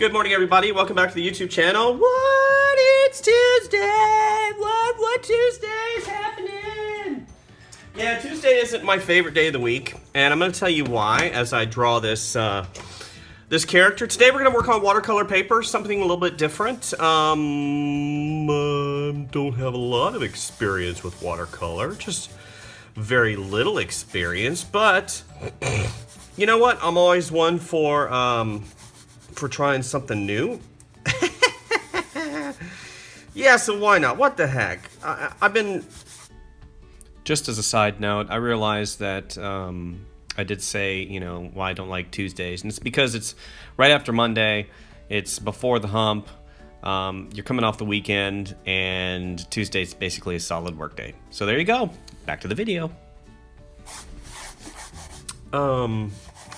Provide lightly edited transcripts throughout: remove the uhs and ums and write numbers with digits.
Good morning, everybody. Welcome back to the YouTube channel. What? It's Tuesday. What Tuesday is happening? Yeah, Tuesday isn't my favorite day of the week, and I'm going to tell you why as I draw this this character. Today we're going to work on watercolor paper, something a little bit different. Don't have a lot of experience with watercolor, just very little experience, but you know what? I'm always one for trying something new. Yeah, so why not? What the heck? I've been... Just as a side note, I realized that I did say, why I don't like Tuesdays. And it's because it's right after Monday. It's before the hump. You're coming off the weekend. And Tuesday's basically a solid work day. So there you go. Back to the video.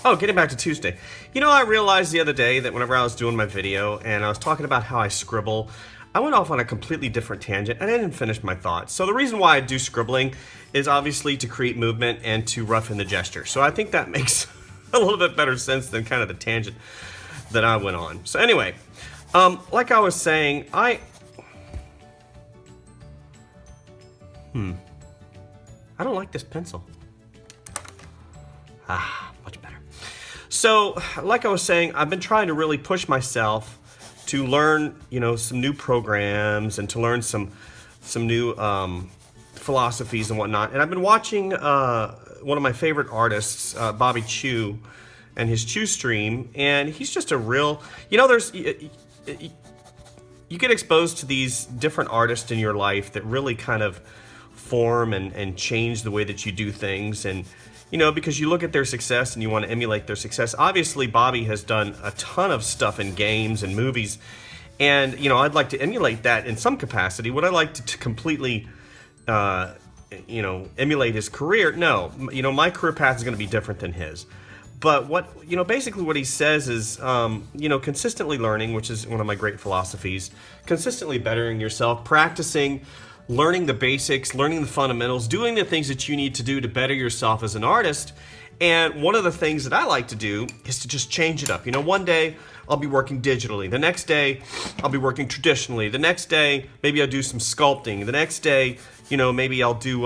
Oh, getting back to Tuesday. I realized the other day that whenever I was doing my video and I was talking about how I scribble, I went off on a completely different tangent and I didn't finish my thoughts. So the reason why I do scribbling is obviously to create movement and to roughen the gesture. So I think that makes a little bit better sense than kind of the tangent that I went on. So anyway, like I was saying, I don't like this pencil. Much better. So, like I was saying, I've been trying to really push myself to learn, some new programs and to learn some new philosophies and whatnot. And I've been watching one of my favorite artists, Bobby Chiu, and his Chiu stream, and he's just a real, there's you get exposed to these different artists in your life that really kind of form and change the way that you do things, and because you look at their success and you want to emulate their success. Obviously, Bobby has done a ton of stuff in games and movies, and I'd like to emulate that in some capacity. Would I like to completely emulate his career? No. My career path is going to be different than his. But basically what he says is, consistently learning, which is one of my great philosophies, consistently bettering yourself, practicing, learning the basics, learning the fundamentals, doing the things that you need to do to better yourself as an artist. And one of the things that I like to do is to just change it up. One day I'll be working digitally. The next day I'll be working traditionally. The next day maybe I'll do some sculpting. The next day, maybe I'll do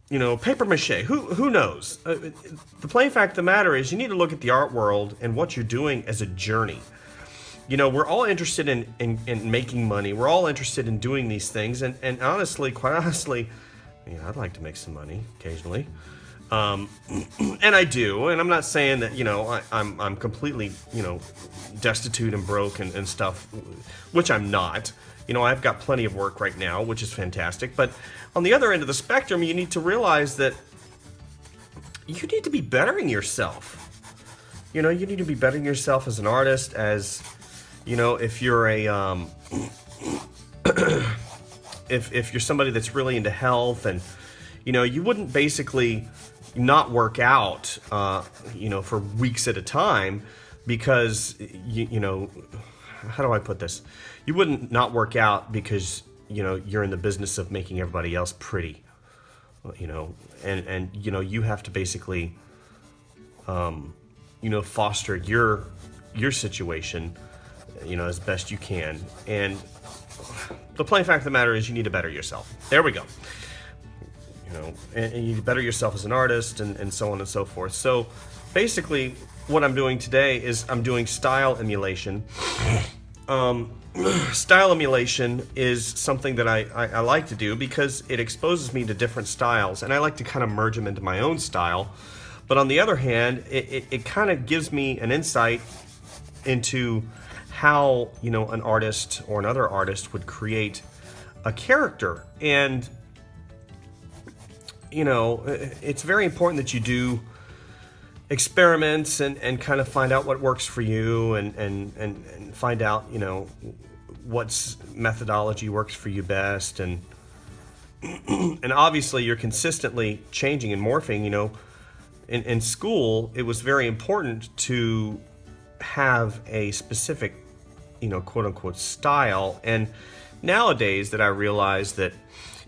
paper mache. Who knows? The plain fact of the matter is you need to look at the art world and what you're doing as a journey. We're all interested in making money. We're all interested in doing these things. And honestly, quite honestly, I'd like to make some money occasionally. And I do. And I'm not saying that, I'm completely, destitute and broke and stuff, which I'm not. I've got plenty of work right now, which is fantastic. But on the other end of the spectrum, you need to realize that you need to be bettering yourself. You need to be bettering yourself as an artist, as... if you're a if you're somebody that's really into health, and you wouldn't basically not work out for weeks at a time because how do I put this? You wouldn't not work out because you're in the business of making everybody else pretty, and you have to basically foster your situation as best you can. And the plain fact of the matter is you need to better yourself. There we go. And you need to better yourself as an artist, and so on and so forth. So basically what I'm doing today is I'm doing style emulation. Style emulation is something that I like to do because it exposes me to different styles, and I like to kind of merge them into my own style. But on the other hand, it kind of gives me an insight into how an artist or another artist would create a character. And it's very important that you do experiments and kind of find out what works for you, and find out what's methodology works for you best, and obviously you're consistently changing and morphing. In school it was very important to have a specific quote-unquote style, and nowadays that I realize that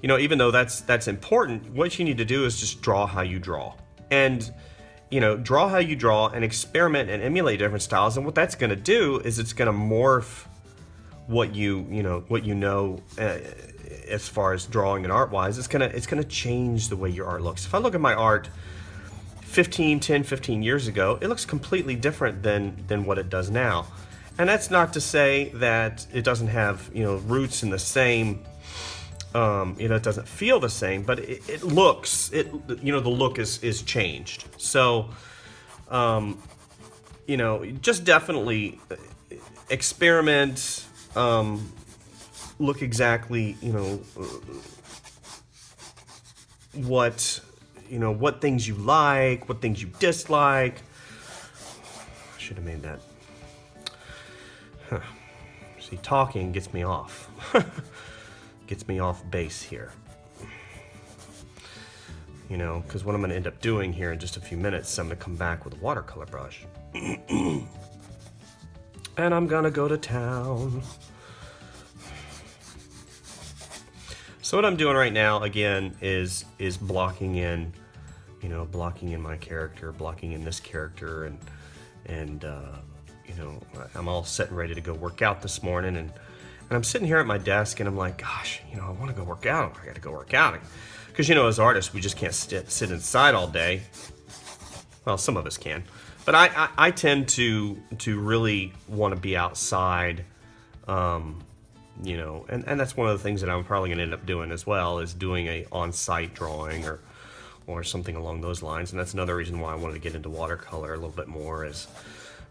even though that's important, what you need to do is just draw how you draw. And draw how you draw and experiment and emulate different styles. And what that's going to do is it's going to morph what you know as far as drawing and art wise. It's gonna change the way your art looks. If I look at my art 15 years ago, it looks completely different than what it does now. And that's not to say that it doesn't have roots in the same. It doesn't feel the same, but it looks the look is changed. So just definitely experiment. Look exactly what things you like, what things you dislike. I should have made that. See, talking gets me off. Gets me off base here. Because what I'm going to end up doing here in just a few minutes, I'm going to come back with a watercolor brush. And I'm going to go to town. So what I'm doing right now, again, is blocking in, blocking in my character, blocking in this character, and I'm all set and ready to go work out this morning, and I'm sitting here at my desk, and I'm like, gosh, I want to go work out. I got to go work out, because as artists, we just can't sit inside all day. Well, some of us can, but I tend to really want to be outside. And that's one of the things that I'm probably going to end up doing as well, is doing a on-site drawing or something along those lines. And that's another reason why I wanted to get into watercolor a little bit more, is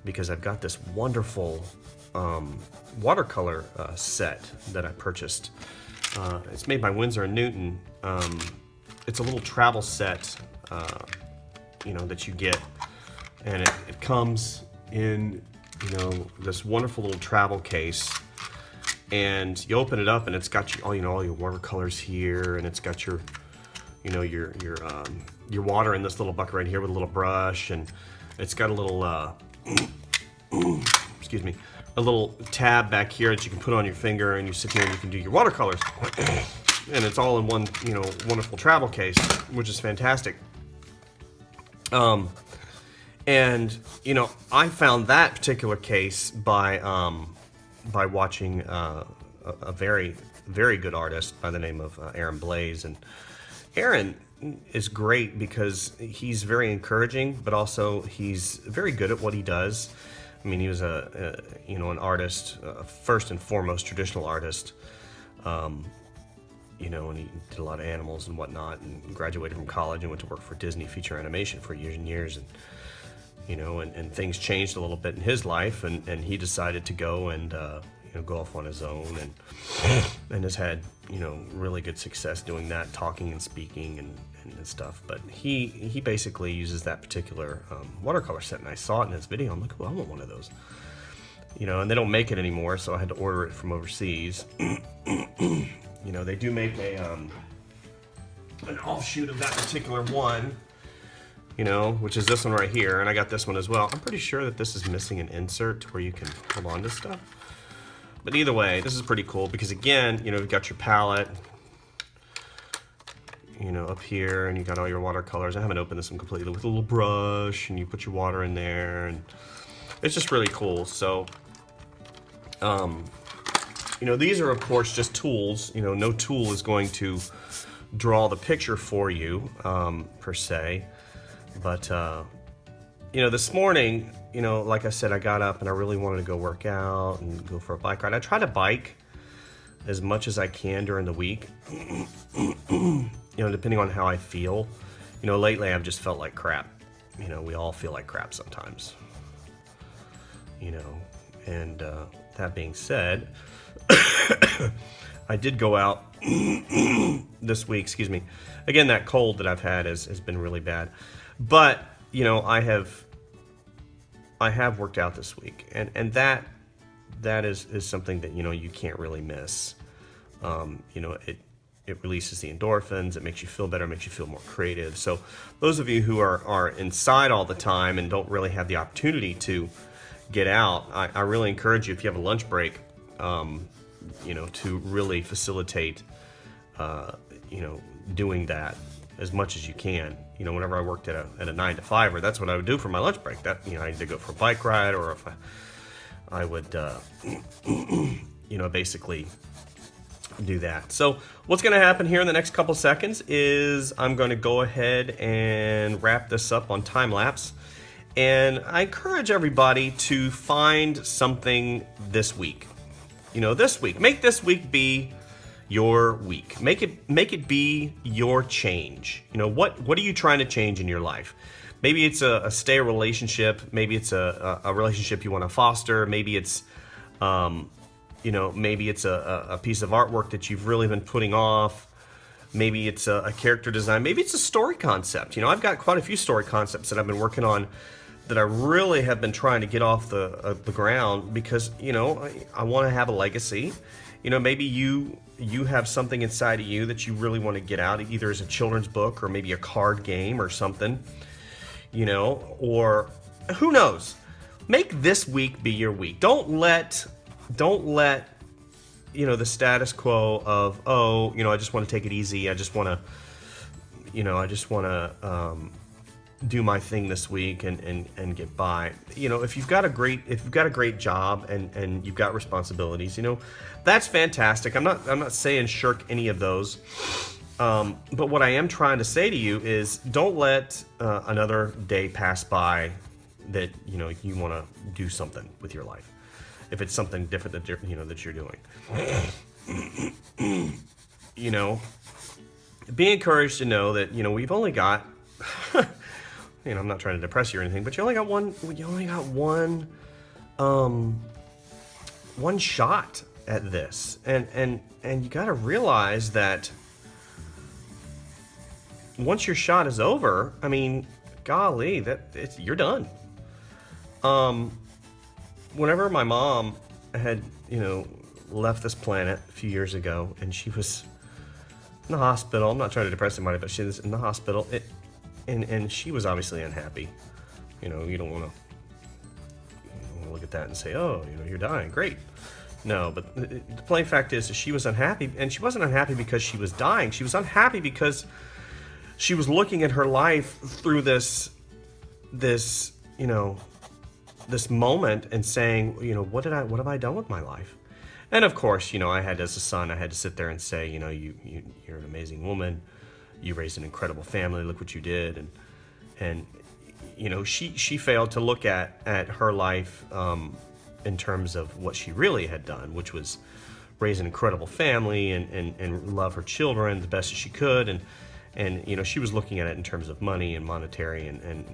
because I've got this wonderful watercolor set that I purchased. It's made by Winsor & Newton. It's a little travel set, that you get, and it comes in, this wonderful little travel case. And you open it up, and it's got all your watercolors here, and it's got your water in this little bucket right here with a little brush, and it's got a little excuse me, a little tab back here that you can put on your finger, and you sit here and you can do your watercolors, and it's all in one wonderful travel case, which is fantastic. And I found that particular case by watching a very, very good artist by the name of Aaron Blaze. And Aaron is great because he's very encouraging, but also he's very good at what he does. I mean, he was an artist, first and foremost traditional artist, and he did a lot of animals and whatnot, and graduated from college and went to work for Disney feature animation for years and years. And and things changed a little bit in his life, and he decided to go and go off on his own, and has had really good success doing that, talking and speaking and stuff. But he basically uses that particular watercolor set, and I saw it in his video. I'm like, oh, I want one of those. And they don't make it anymore, so I had to order it from overseas. They do make an offshoot of that particular one, which is this one right here, and I got this one as well. I'm pretty sure that this is missing an insert where you can hold on to stuff. But either way, this is pretty cool because, again, you've got your palette, up here, and you got all your watercolors. I haven't opened this one completely, with a little brush, and you put your water in there, and it's just really cool. So, these are, of course, just tools. No tool is going to draw the picture for you, per se. But, this morning, like I said, I got up and I really wanted to go work out and go for a bike ride. I try to bike as much as I can during the week, depending on how I feel. Lately I've just felt like crap. We all feel like crap sometimes. And that being said, I did go out this week, excuse me. Again, that cold that I've had has been really bad. But, I have worked out this week, and that is something that, you can't really miss. It releases the endorphins, it makes you feel better, it makes you feel more creative. So those of you who are inside all the time and don't really have the opportunity to get out, I really encourage you, if you have a lunch break, to really facilitate, doing that. as much as you can. Whenever I worked at a 9 to 5, that's what I would do for my lunch break. That I either go for a bike ride, or if I would, basically do that. So what's going to happen here in the next couple seconds is I'm going to go ahead and wrap this up on time lapse. And I encourage everybody to find something this week. This week. Make this week be your week. Make it be your change. What are you trying to change in your life? Maybe it's a stay relationship. Maybe it's a relationship you want to foster. Maybe it's maybe it's a piece of artwork that you've really been putting off. Maybe it's a character design. Maybe it's a story concept. I've got quite a few story concepts that I've been working on that I really have been trying to get off the ground because, I want to have a legacy. Maybe you have something inside of you that you really want to get out, either as a children's book or maybe a card game or something, or who knows. Make this week be your week. Don't let the status quo of, I just want to take it easy. I just want to do my thing this week and get by. If you've got a great job and you've got responsibilities, that's fantastic. I'm not saying shirk any of those. But what I am trying to say to you is don't let another day pass by that you want to do something with your life. If it's something different that you're doing. Be encouraged to know that we've only got I'm not trying to depress you or anything, but you only got one shot at this. And you got to realize that once your shot is over, golly, you're done. Whenever my mom had, left this planet a few years ago, and she was in the hospital. I'm not trying to depress anybody, but she was in the hospital. And she was obviously unhappy. You don't want to look at that and say, oh, you're dying. Great. No, but the plain fact is she was unhappy, and she wasn't unhappy because she was dying. She was unhappy because she was looking at her life through this moment and saying, what have I done with my life? And of course, as a son, I had to sit there and say, you're an amazing woman. You raised an incredible family. Look what you did. And she failed to look at her life in terms of what she really had done, which was raise an incredible family and love her children the best as she could. And she was looking at it in terms of money and monetary and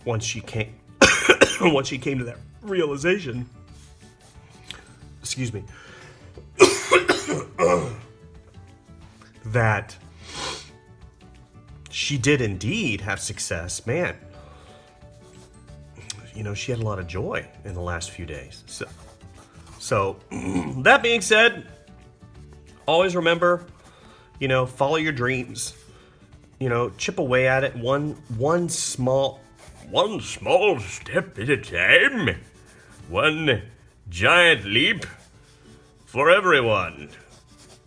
once she came to that realization, excuse me, that she did indeed have success, man. She had a lot of joy in the last few days. So that being said, always remember, follow your dreams. Chip away at it one small step at a time. One giant leap for everyone.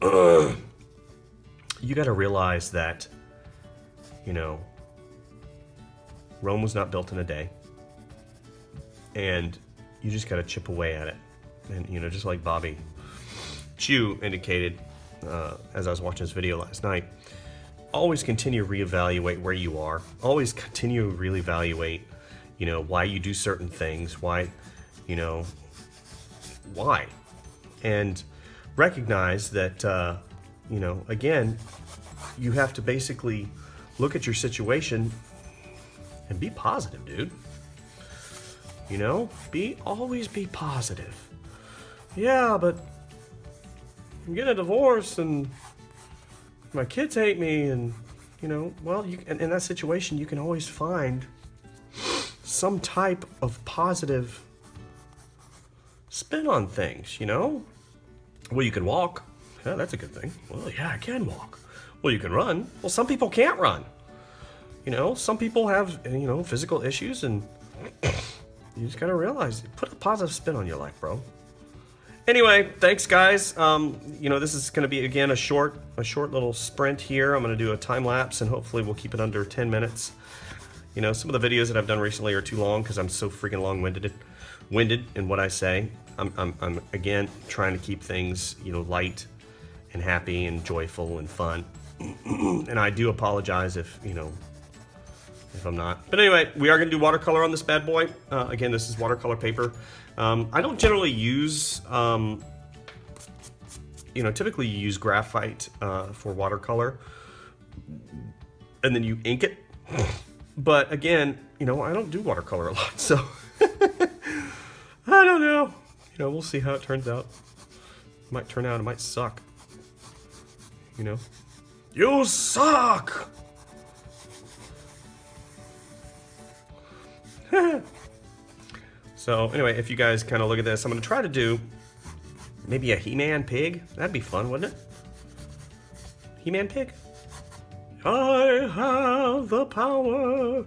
You got to realize that, Rome was not built in a day. And you just got to chip away at it. And, just like Bobby Chew indicated as I was watching this video last night, always continue to reevaluate where you are. Always continue to reevaluate, why you do certain things, why. And recognize that, again, you have to basically look at your situation and be positive, dude. Always be positive. Yeah, but I'm getting a divorce and my kids hate me, and in that situation you can always find some type of positive spin on things. Well, you can walk. Yeah, that's a good thing. Well, yeah, I can walk. Well, you can run. Well, some people can't run. Some people have physical issues, and you just gotta realize, put a positive spin on your life, bro. Anyway, thanks guys. You know, this is going to be again a short little sprint here. I'm going to do a time lapse, and hopefully we'll keep it under 10 minutes. You know, some of the videos that I've done recently are too long because I'm so freaking long-winded in what I say. I'm again trying to keep things, you know, light and happy and joyful and fun. And I do apologize if, you know, if I'm not. But anyway, we are going to do watercolor on this bad boy. Again, this is watercolor paper. I don't generally use, you know, typically you use graphite for watercolor, and then you ink it. But again, you know, I don't do watercolor a lot, so I don't know. You know, we'll see how it turns out. It might turn out, it might suck. You know? You suck! So anyway, if you guys kind of look at this, I'm going to try to do maybe a He-Man pig. That'd be fun, wouldn't it? He-Man pig? I have the power.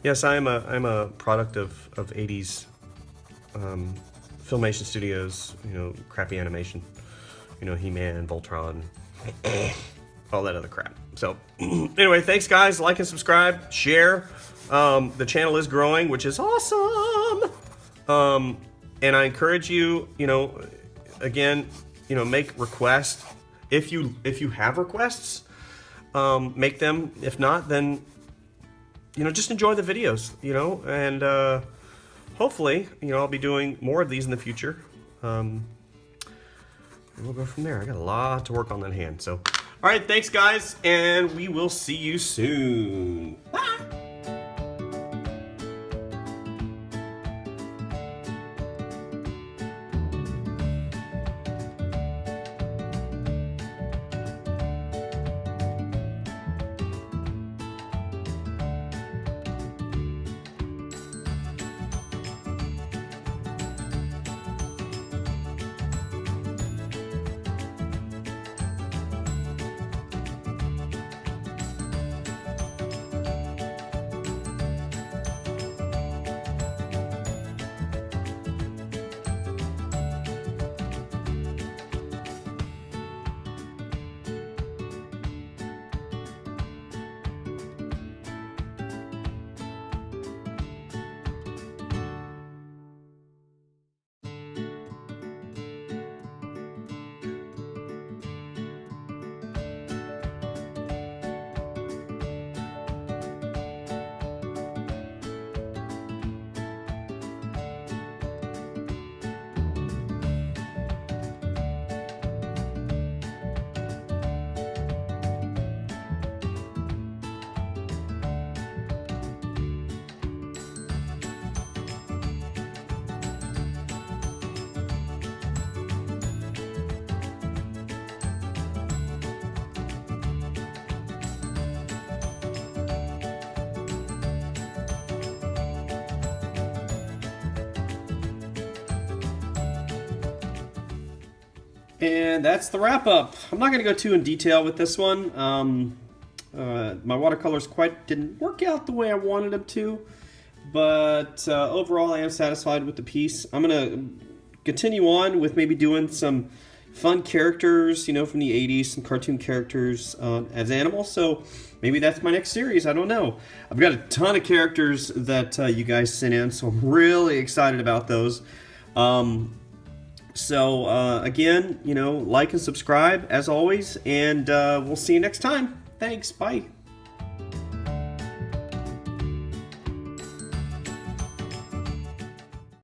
Yes, I'm a product of 80s Filmation Studios, you know, crappy animation. You know, He-Man, Voltron, all that other crap. So anyway, thanks guys. Like and subscribe, share. The channel is growing, which is awesome. And I encourage you, you know, again, you know, make requests. If you have requests, make them. If not, then, you know, just enjoy the videos, you know, and hopefully, you know, I'll be doing more of these in the future. And we'll go from there. I got a lot to work on that hand. So, all right, thanks guys, and we will see you soon. Bye. And that's the wrap up. I'm not going to go too in detail with this one. My watercolors didn't work out the way I wanted them to, but overall I am satisfied with the piece. I'm going to continue on with maybe doing some fun characters, you know, from the 80s, some cartoon characters as animals. So maybe that's my next series. I don't know. I've got a ton of characters that you guys sent in, so I'm really excited about those. So again, you know, like and subscribe as always, and we'll see you next time. Thanks. Bye.